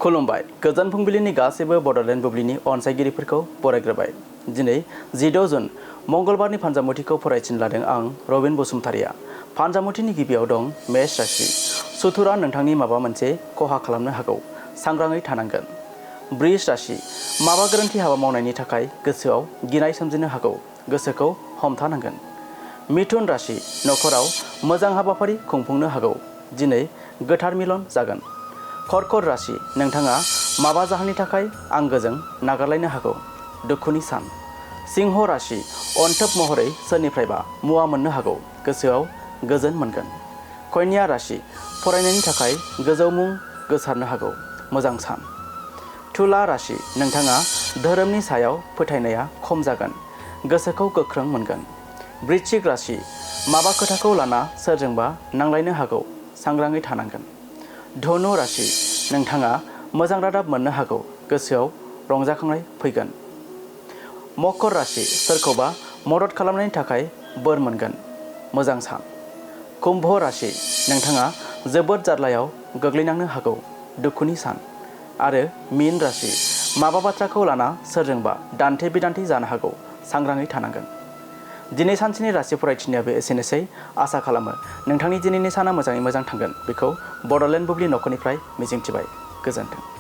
खुलुमबाय गोजोन फुंबिलिनि गासैबो बड'लेण्ड बुब्लिनि अनसायगिरिफोरखौ बरायग्रोबाय। दिनै 16 जुन मंगलबारनि फानजामुथिखौ फरायथिन लादों आं रबिन बसुमतारिया। फानजामुथिनि गिबियाव दं मेष राशि। सुथुरा नोंथांनि माबा मोनसे खहा खालामनो हागौ, सांग्राङै थानांगोन। बृष राशि। माबा गोरोन्थि हाबा मावनायनि थाखाय गोसोआव गिनाय सोमजिनो हागौ, गोसोखौ हमथानांगोन। मिथुन राशि। नखराव मोजां हाबाफारि खुंफुंनो हागौ, दिनै गोथार मिलन जागोन। कर्कट राशि। नोंथाङा माबा जाहोननि थाखाय आंगोजों नागारलायनो हागौ, दुखुनि सान। सिंह राशि। अनथोब महरै सोरनिफ्रायबा मुवा मोननो हागौ, गोसोआव गोजोन मोनगोन। कन्या राशि। फरायनायनि थाखाय गोजौ मुं गोसारनो हागौ, मोजां सान। तुला राशि। नोंथाङा धोरोमनि सायाव फोथायनाया खम जागोन, गोसोखौ गोख्रों मोनगोन। वृश्चिक राशि। माबा खोथाखौ लाना सोरजोंबा नांलायनो हागौ, सांग्राङै थानांगोन। धनु राशि। नोंथाङा मोजां रादाब मोननो हागौ, गोसोआव रंजाखांनाय फैगोन। मकर राशि। सोरखौबा मदद खालामनायनि थाखाय बोर मोनगोन, मोजां सान। कुम्भ राशि। नोंथाङा जोबोद जार्लायाव गोग्लैनांनो हागौ, दुखुनि सान। आरो मीन राशि। माबा बाथ्राखौ लाना सोरजोंबा दान्थे बिदान्थे जानो हागौ, सांग्राङै थानांगोन। दिनै सानसेनि राशि फरायथिनायाबो एसेनोसै। आसा खालामो नोंथांनि दिनैनि साना मोजाङै मोजां थांगोन, बेखौ बड'लेण्ड बुब्लि नखरनिफ्राय मिजिंथिबाय। गोजोन्थों।